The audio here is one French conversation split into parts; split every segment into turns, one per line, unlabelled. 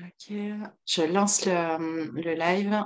Ok, je lance le live.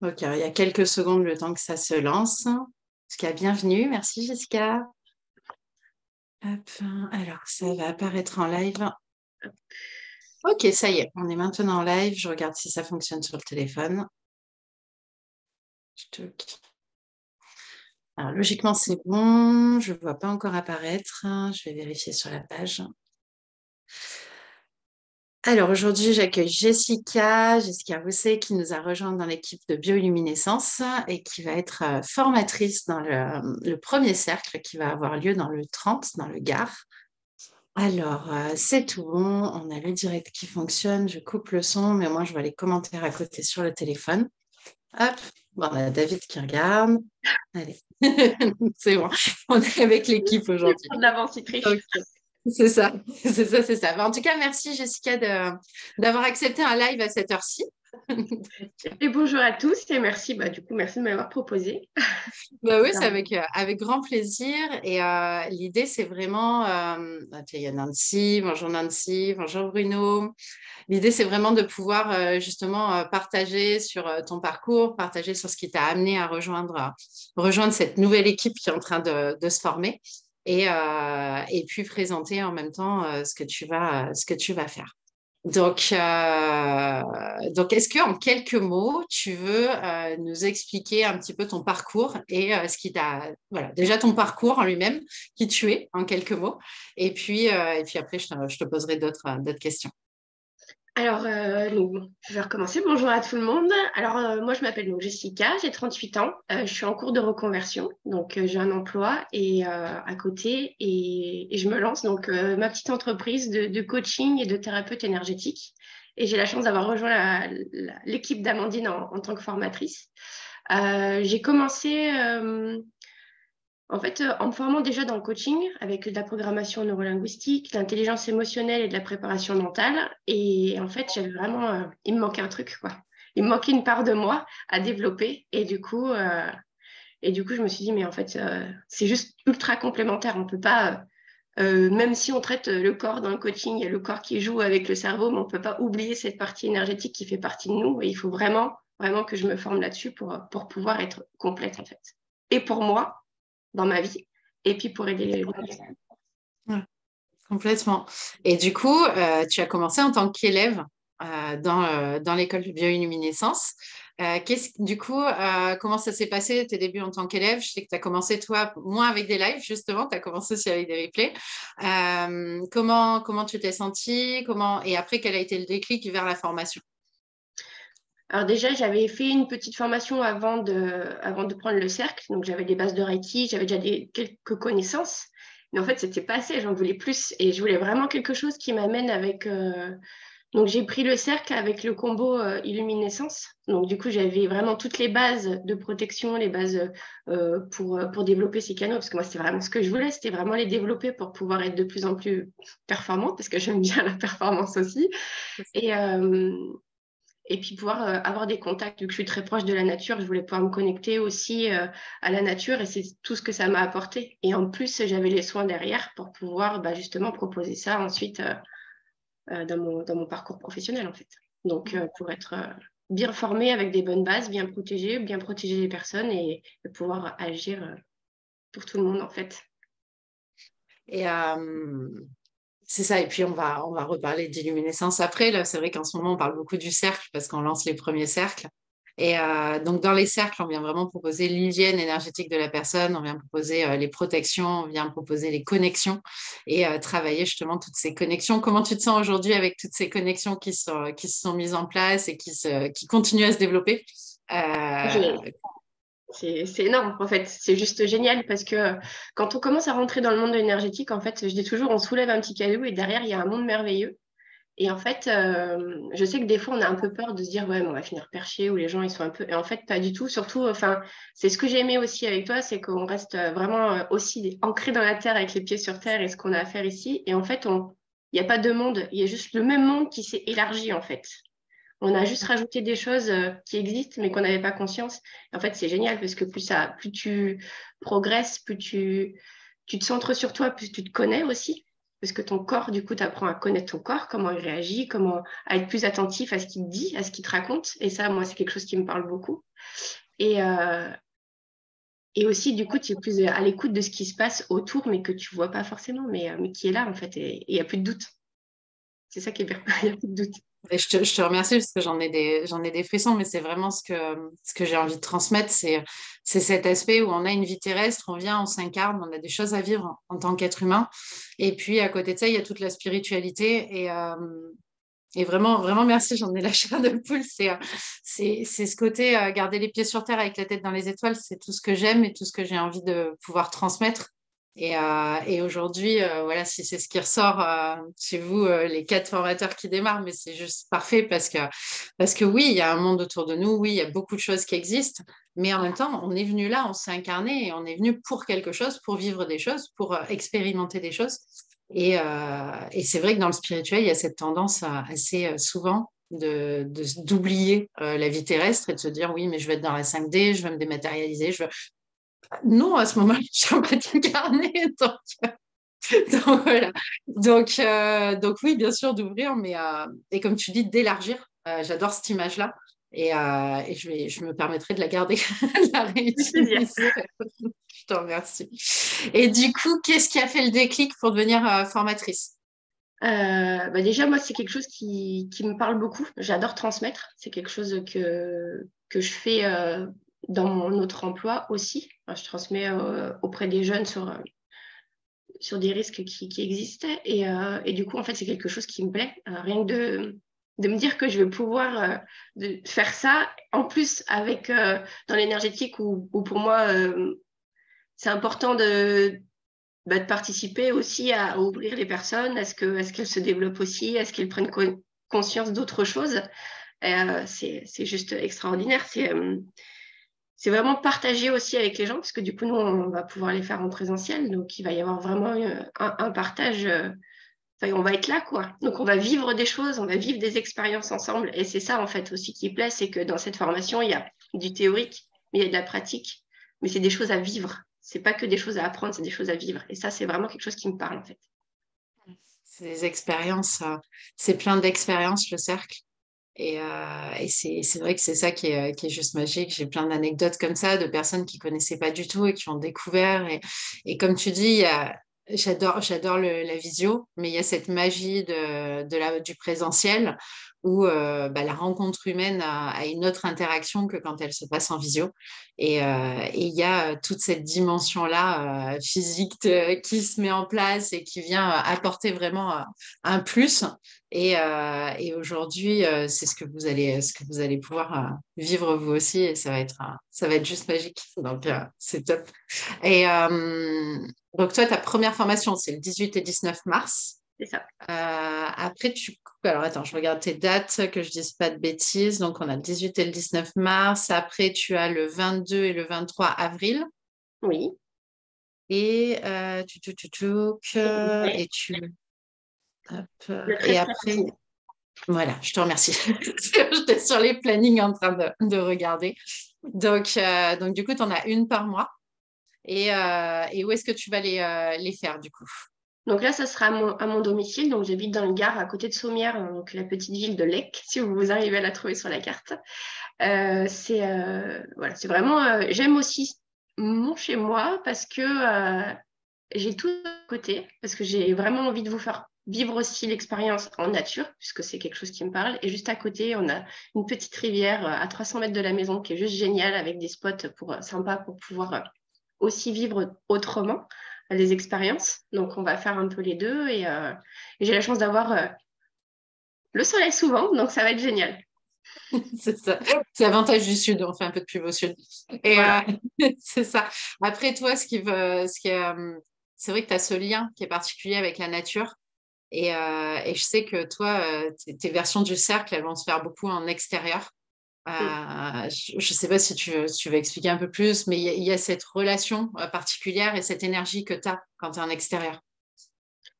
Ok, il y a quelques secondes le temps que ça se lance. Jessica, bienvenue. Merci Jessica. Hop, alors, ça va apparaître en live. Ok, ça y est, on est maintenant en live. Je regarde si ça fonctionne sur le téléphone. Tuc. Alors, logiquement, c'est bon. Je ne vois pas encore apparaître. Je vais vérifier sur la page. Alors, aujourd'hui, j'accueille Jessica Rousset, qui nous a rejoint dans l'équipe de Bioluminescence et qui va être formatrice dans le premier cercle qui va avoir lieu dans le 30, dans le Gard. Alors, c'est tout bon. On a le direct qui fonctionne. Je coupe le son, mais moi, je vois les commentaires à côté sur le téléphone. Hop, bon, on a David qui regarde. Allez, c'est bon. On est avec l'équipe aujourd'hui.
De l'avance, il triche.
Ok. C'est ça, c'est ça, c'est ça. En tout cas, merci Jessica d'avoir accepté un live à cette heure-ci.
Et bonjour à tous et merci, du coup, merci de m'avoir proposé.
Bah oui, c'est avec grand plaisir. Et l'idée, c'est vraiment, il y a Nancy, bonjour Bruno. L'idée, c'est vraiment de pouvoir justement partager sur ton parcours, partager sur ce qui t'a amené à rejoindre cette nouvelle équipe qui est en train de se former et puis présenter en même temps ce que tu vas faire. Donc, est-ce que en quelques mots, tu veux nous expliquer un petit peu ton parcours et ce qui t'a, voilà, déjà ton parcours en lui-même, qui tu es en quelques mots, et puis après, je te poserai d'autres questions.
Alors, donc, je vais recommencer. Bonjour à tout le monde. Alors, moi, je m'appelle donc Jessica, j'ai 38 ans. Je suis en cours de reconversion. Donc, j'ai un emploi à côté et je me lance donc ma petite entreprise de coaching et de thérapeute énergétique. Et j'ai la chance d'avoir rejoint l'équipe d'Amandine en tant que formatrice. J'ai commencé en fait, en me formant déjà dans le coaching, avec de la programmation neurolinguistique, de l'intelligence émotionnelle et de la préparation mentale. Et en fait, j'avais vraiment, il me manquait un truc, quoi. Il me manquait une part de moi à développer. Et du coup, je me suis dit, mais en fait, c'est juste ultra complémentaire. On peut pas, même si on traite le corps dans le coaching, il y a le corps qui joue avec le cerveau, mais on peut pas oublier cette partie énergétique qui fait partie de nous. Et il faut vraiment, vraiment que je me forme là-dessus pour pouvoir être complète, en fait. Et pour moi, dans ma vie et puis pour aider les personnes.
Ouais, complètement. Et du coup, tu as commencé en tant qu'élève dans l'école de bioluminescence. Du coup, comment ça s'est passé tes débuts en tant qu'élève? Je sais que tu as commencé, toi, moins avec des lives, justement, tu as commencé aussi avec des replays. Comment tu t'es sentie? Et après, quel a été le déclic vers la formation?
Alors déjà, j'avais fait une petite formation avant de prendre le cercle. Donc j'avais des bases de Reiki, j'avais déjà quelques connaissances. Mais en fait, c'était pas assez, j'en voulais plus. Et je voulais vraiment quelque chose qui m'amène avec... Donc j'ai pris le cercle avec le combo illuminescence. Donc du coup, j'avais vraiment toutes les bases de protection, les bases pour développer ces canaux. Parce que moi, c'était vraiment ce que je voulais, c'était vraiment les développer pour pouvoir être de plus en plus performante, parce que j'aime bien la performance aussi. Et, et puis pouvoir avoir des contacts, vu que je suis très proche de la nature, je voulais pouvoir me connecter aussi à la nature et c'est tout ce que ça m'a apporté. Et en plus, j'avais les soins derrière pour pouvoir justement proposer ça ensuite dans mon parcours professionnel en fait. Donc pour être bien formé avec des bonnes bases, bien protéger les personnes et pouvoir agir pour tout le monde en fait.
Et c'est ça. Et puis, on va reparler d'illuminescence après. Là, c'est vrai qu'en ce moment, on parle beaucoup du cercle parce qu'on lance les premiers cercles. Et donc, dans les cercles, on vient vraiment proposer l'hygiène énergétique de la personne, on vient proposer les protections, on vient proposer les connexions et travailler justement toutes ces connexions. Comment tu te sens aujourd'hui avec toutes ces connexions qui se sont mises en place et qui continuent à se développer?
J'ai- c'est énorme, en fait. C'est juste génial parce que quand on commence à rentrer dans le monde de l'énergétique, en fait, je dis toujours, on soulève un petit caillou et derrière, il y a un monde merveilleux. Et en fait, je sais que des fois, on a un peu peur de se dire, ouais, mais on va finir perché ou les gens, ils sont un peu. Et en fait, pas du tout. Surtout, enfin, c'est ce que j'ai aimé aussi avec toi, c'est qu'on reste vraiment aussi ancré dans la terre avec les pieds sur terre et ce qu'on a à faire ici. Et en fait, il n'y a pas de monde, il y a juste le même monde qui s'est élargi, en fait. On a juste rajouté des choses qui existent, mais qu'on n'avait pas conscience. En fait, c'est génial parce que plus tu progresses, plus tu te centres sur toi, plus tu te connais aussi. parce que ton corps, du coup, tu apprends à connaître ton corps, comment il réagit, comment à être plus attentif à ce qu'il te dit, à ce qu'il te raconte. Et ça, moi, c'est quelque chose qui me parle beaucoup. Et, euh, et aussi, du coup, tu es plus à l'écoute de ce qui se passe autour, mais que tu vois pas forcément, mais qui est là, en fait. Et il n'y a plus de doute. C'est ça qui est bien. Il n'y a plus de doute.
Et je te remercie parce que j'en ai des frissons, mais c'est vraiment ce que j'ai envie de transmettre, c'est cet aspect où on a une vie terrestre, on vient, on s'incarne, on a des choses à vivre en tant qu'être humain. Et puis à côté de ça, il y a toute la spiritualité. Et vraiment, vraiment merci, j'en ai la chair de poule. C'est ce côté garder les pieds sur terre avec la tête dans les étoiles, c'est tout ce que j'aime et tout ce que j'ai envie de pouvoir transmettre. Et aujourd'hui, voilà, si c'est ce qui ressort chez vous, les 4 formateurs qui démarrent, mais c'est juste parfait parce que oui, il y a un monde autour de nous, oui, il y a beaucoup de choses qui existent, mais en même temps, on est venu là, on s'est incarné et on est venu pour quelque chose, pour vivre des choses, pour expérimenter des choses. Et c'est vrai que dans le spirituel, il y a cette tendance assez souvent d'oublier la vie terrestre et de se dire oui, mais je vais être dans la 5D, je vais me dématérialiser, je veux... Non, à ce moment-là, je suis en train d'incarner. Donc, voilà. Donc oui, bien sûr, d'ouvrir, mais et comme tu dis, d'élargir. J'adore cette image-là. Et je me permettrai de la garder, de la
C'est plaisir.
réutiliser. Je te remercie. Et du coup, qu'est-ce qui a fait le déclic pour devenir formatrice?
Déjà, moi, c'est quelque chose qui me parle beaucoup. J'adore transmettre. C'est quelque chose que je fais dans mon autre emploi aussi. Enfin, je transmets auprès des jeunes sur des risques qui existent. Et du coup, en fait, c'est quelque chose qui me plaît. Rien que de me dire que je vais pouvoir de faire ça, en plus avec dans l'énergétique où pour moi, c'est important de participer aussi à ouvrir les personnes, est-ce qu'elles se développent aussi, est-ce qu'elles prennent conscience d'autres choses. C'est juste extraordinaire. C'est vraiment partager aussi avec les gens, parce que du coup, nous, on va pouvoir les faire en présentiel. Donc, il va y avoir vraiment un partage. Enfin, on va être là, quoi. Donc, on va vivre des choses, on va vivre des expériences ensemble. Et c'est ça, en fait, aussi qui plaît, c'est que dans cette formation, il y a du théorique, mais il y a de la pratique. Mais c'est des choses à vivre. C'est pas que des choses à apprendre, c'est des choses à vivre. Et ça, c'est vraiment quelque chose qui me parle, en fait.
C'est des expériences, c'est plein d'expériences, le cercle. Et c'est vrai que c'est ça qui est juste magique. J'ai plein d'anecdotes comme ça de personnes qui connaissaient pas du tout et qui ont découvert. Et comme tu dis, j'adore la visio, mais il y a cette magie du présentiel où la rencontre humaine a une autre interaction que quand elle se passe en visio. Et il y a toute cette dimension-là physique qui se met en place et qui vient apporter vraiment un plus. Et aujourd'hui, c'est ce que vous allez pouvoir vivre vous aussi, et ça va être juste magique. Donc, c'est top. Et donc, toi, ta première formation, c'est le 18 et 19 mars.
C'est ça.
Après, alors attends, je regarde tes dates, que je dise pas de bêtises. Donc, on a le 18 et le 19 mars. Après, tu as le 22 et le 23 avril.
Oui.
Et
Et
et tu. Hop,
le
et
13
après.
14.
Voilà, je te remercie. J'étais sur les plannings en train de regarder. Donc, du coup, tu en as une par mois. Et où est-ce que tu vas les faire, du coup?
Donc là, ça sera à mon domicile. Donc j'habite dans le Gard, à côté de Sommières, donc la petite ville de Lec, si vous arrivez à la trouver sur la carte. Voilà, c'est vraiment. J'aime aussi mon chez moi parce que j'ai tout à côté, parce que j'ai vraiment envie de vous faire vivre aussi l'expérience en nature, puisque c'est quelque chose qui me parle. Et juste à côté, on a une petite rivière à 300 mètres de la maison qui est juste géniale, avec des spots sympas pour pouvoir aussi vivre autrement les expériences. Donc, on va faire un peu les deux. Et j'ai la chance d'avoir le soleil souvent, donc ça va être génial.
C'est ça. C'est l'avantage du Sud. On fait un peu de pub au Sud. Et
Voilà.
c'est ça. Après, toi, c'est vrai que tu as ce lien qui est particulier avec la nature. Et je sais que toi, tes versions du cercle, elles vont se faire beaucoup en extérieur.
Mm.
Je ne sais pas si tu veux expliquer un peu plus, mais il y a cette relation particulière et cette énergie que tu as quand tu es en extérieur.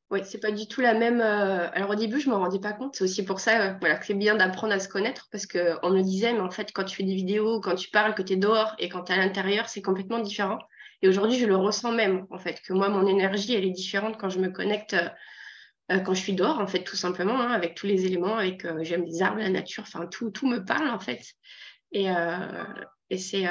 Oui, c'est pas du tout la même. Alors au début, je me rendais pas compte. C'est aussi pour ça, voilà, que c'est bien d'apprendre à se connaître parce que on me disait, mais en fait, quand tu fais des vidéos, quand tu parles, que tu es dehors et quand tu es à l'intérieur, c'est complètement différent. Et aujourd'hui, je le ressens même, en fait, que moi, mon énergie, elle est différente quand je me connecte quand je suis dehors, en fait, tout simplement, hein, avec tous les éléments, j'aime les arbres, la nature, enfin, tout me parle, en fait. Et, euh, et c'est...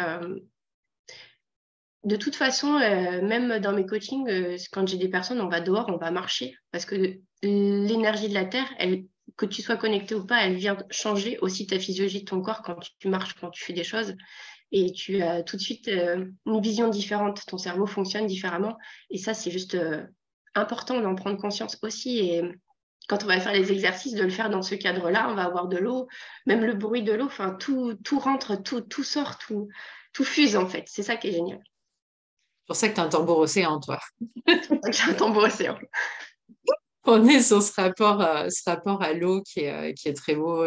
de toute façon, même dans mes coachings, quand j'ai des personnes, on va dehors, on va marcher, parce que l'énergie de la Terre, que tu sois connecté ou pas, elle vient changer aussi ta physiologie de ton corps quand tu marches, quand tu fais des choses. Et tu as tout de suite une vision différente. Ton cerveau fonctionne différemment. Et ça, c'est juste important d'en prendre conscience aussi. Et quand on va faire les exercices, de le faire dans ce cadre-là, on va avoir de l'eau, même le bruit de l'eau, enfin, tout rentre, tout sort, tout fuse en fait. C'est ça qui est génial.
C'est pour ça que tu as un tambour océan, toi.
Donc, j'ai un tambour océan.
On est sur ce rapport à l'eau qui est très beau.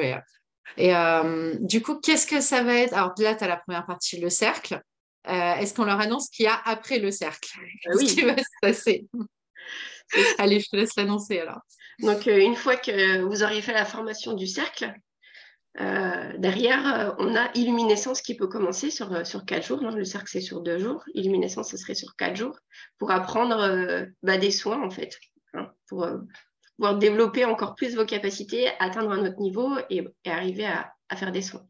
Du coup, qu'est-ce que ça va être? Alors là, tu as la première partie, le cercle. Est-ce qu'on leur annonce qu'il y a après le cercle? Qu'est-ce qui
Oui,
va se passer?
c'est
Allez, je te laisse l'annoncer alors.
donc une fois que vous auriez fait la formation du cercle, derrière, on a illuminescence qui peut commencer sur 4 jours. Non, le cercle, c'est sur 2 jours. Illuminescence, ce serait sur 4 jours pour apprendre des soins, en fait, hein, pour pouvoir développer encore plus vos capacités, atteindre un autre niveau et arriver à faire des soins.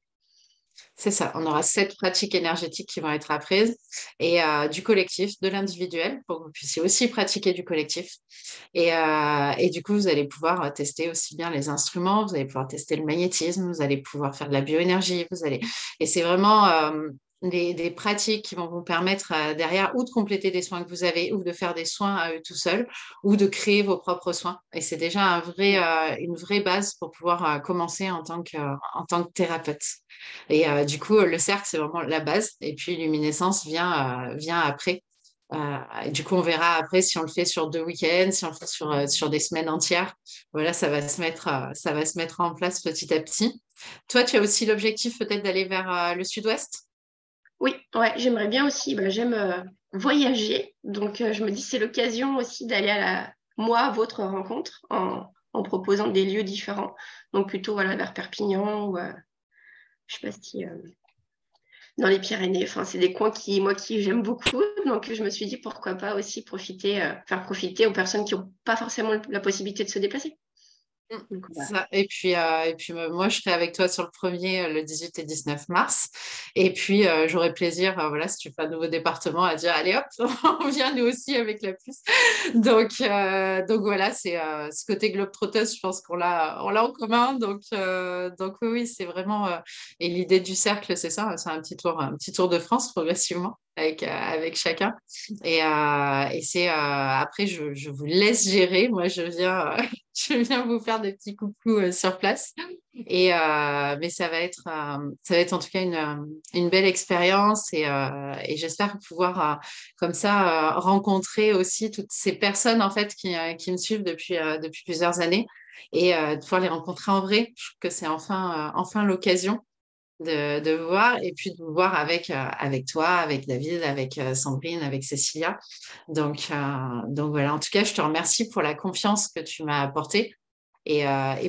C'est ça, on aura 7 pratiques énergétiques qui vont être apprises et du collectif, de l'individuel, pour que vous puissiez aussi pratiquer du collectif. Et du coup, vous allez pouvoir tester aussi bien les instruments, vous allez pouvoir tester le magnétisme, vous allez pouvoir faire de la bioénergie, et c'est vraiment des pratiques qui vont vous permettre derrière ou de compléter des soins que vous avez ou de faire des soins à eux tout seuls ou de créer vos propres soins. Et c'est déjà une vraie base pour pouvoir commencer en tant que thérapeute. Du coup, le cercle, c'est vraiment la base. Et puis, luminescence vient après. Et du coup, on verra après si on le fait sur 2 week-ends, si on le fait sur des semaines entières. Voilà, ça va se mettre en place petit à petit. Toi, tu as aussi l'objectif peut-être d'aller vers le sud-ouest?
Oui, ouais, j'aimerais bien aussi. J'aime voyager, donc je me dis c'est l'occasion aussi d'aller moi, à votre rencontre en proposant des lieux différents. Donc plutôt voilà, vers Perpignan ou je sais pas si dans les Pyrénées. Enfin, c'est des coins qui j'aime beaucoup. Donc je me suis dit pourquoi pas aussi faire profiter aux personnes qui n'ont pas forcément la possibilité de se déplacer.
Mm.
Donc, voilà.
Ça. Et puis moi, je serai avec toi sur le premier, le 18 et 19 mars. Et puis, j'aurai plaisir, voilà, si tu fais un nouveau département, à dire, allez hop, on vient nous aussi avec la puce. Donc voilà, c'est ce côté globe-trotteuse, je pense on l'a en commun. Donc oui, oui, c'est vraiment. Et l'idée du cercle, c'est ça, c'est un petit tour de France progressivement avec chacun. Et c'est après, je vous laisse gérer. Moi, je viens vous faire des petits coucous sur place. Mais ça va être en tout cas une belle expérience et j'espère pouvoir comme ça rencontrer aussi toutes ces personnes en fait qui me suivent depuis plusieurs années et de pouvoir les rencontrer en vrai. Je trouve que c'est enfin l'occasion de vous voir et puis de vous voir avec toi, avec David, avec Sandrine, avec Cécilia. Donc voilà, en tout cas, je te remercie pour la confiance que tu m'as apportée et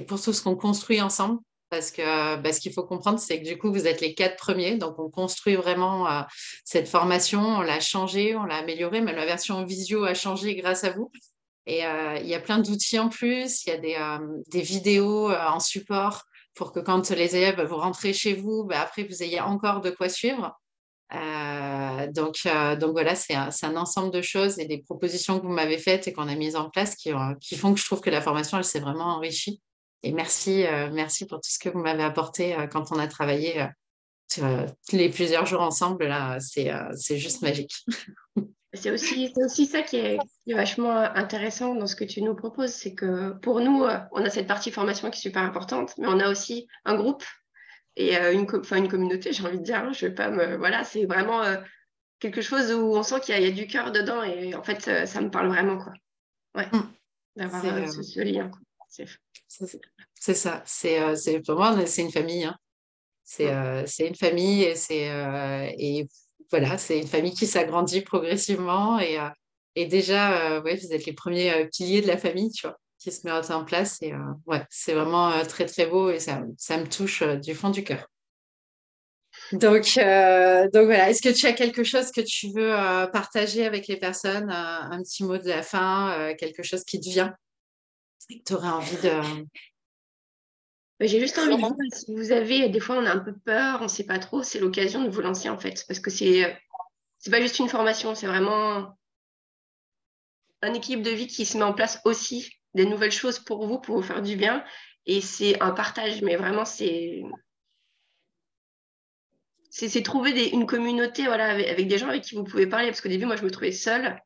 pour tout ce qu'on construit ensemble. Parce que ce qu'il faut comprendre, c'est que du coup, vous êtes les 4 premiers. Donc, on construit vraiment cette formation. On l'a changée, on l'a améliorée. Même la version visio a changé grâce à vous. Et il y a plein d'outils en plus. Il y a des vidéos en support pour que quand les élèves vous rentrez chez vous, après, vous ayez encore de quoi suivre. Donc voilà, c'est un ensemble de choses et des propositions que vous m'avez faites et qu'on a mises en place qui font que je trouve que la formation, elle s'est vraiment enrichie. Et merci pour tout ce que vous m'avez apporté quand on a travaillé sur, les plusieurs jours ensemble. Là, c'est juste magique.
C'est aussi ça qui est vachement intéressant dans ce que tu nous proposes, c'est que pour nous, on a cette partie formation qui est super importante, mais on a aussi un groupe et une communauté, j'ai envie de dire. Hein, je vais pas me, voilà, c'est vraiment quelque chose où on sent qu'il y a du cœur dedans et en fait, ça me parle vraiment, quoi. Ouais,
Mm.
d'avoir
C'est
ce lien, quoi.
c'est- c'est ça. Pour moi, c'est une famille. Hein.
Mm.
C'est une famille et voilà, c'est une famille qui s'agrandit progressivement et déjà, ouais, vous êtes les premiers piliers de la famille, tu vois, qui se mettent en place et ouais, c'est vraiment très très beau et ça me touche du fond du cœur. Donc voilà, est-ce que tu as quelque chose que tu veux partager avec les personnes, un petit mot de la fin, quelque chose qui te vient? tu aurais envie de...
J'ai juste envie de dire, si vous avez, des fois, on a un peu peur, on ne sait pas trop, c'est l'occasion de vous lancer, en fait. Parce que c'est pas juste une formation, c'est vraiment un équilibre de vie qui se met en place aussi, des nouvelles choses pour vous faire du bien. Et c'est un partage, mais vraiment, c'est trouver une communauté voilà, avec des gens avec qui vous pouvez parler. Parce qu'au début, moi, je me trouvais seule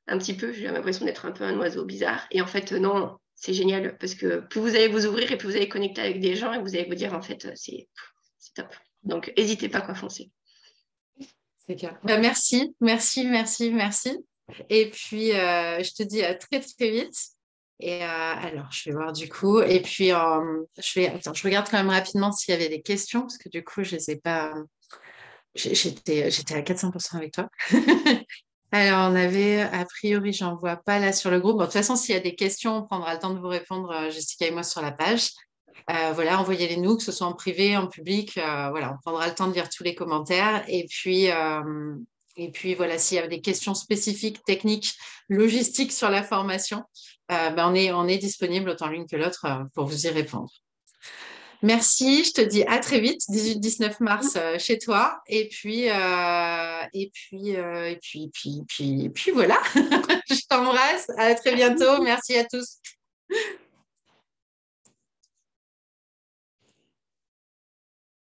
un petit peu. J'ai l'impression d'être un peu un oiseau bizarre. Et en fait, non, c'est génial parce que plus vous allez vous ouvrir et plus vous allez connecter avec des gens et vous allez vous dire, en fait, c'est top. Donc, n'hésitez pas, quoi, foncer.
C'est clair. Bah, merci, merci, merci, merci. Et puis, je te dis à très, très vite. Et alors, je vais voir du coup. Et puis, attends, je regarde quand même rapidement s'il y avait des questions, parce que du coup, je ne les ai pas. J'étais à 400% avec toi. Alors, on avait, a priori, j'en vois pas là sur le groupe. Bon, de toute façon, s'il y a des questions, on prendra le temps de vous répondre, Jessica et moi, sur la page. Voilà, envoyez-les nous, que ce soit en privé, en public. Voilà, on prendra le temps de lire tous les commentaires. Et puis voilà, s'il y a des questions spécifiques, techniques, logistiques sur la formation, ben on est disponible autant l'une que l'autre pour vous y répondre. Merci, je te dis à très vite, 18-19 mars chez toi. Et puis voilà, je t'embrasse, à très bientôt. Merci à tous.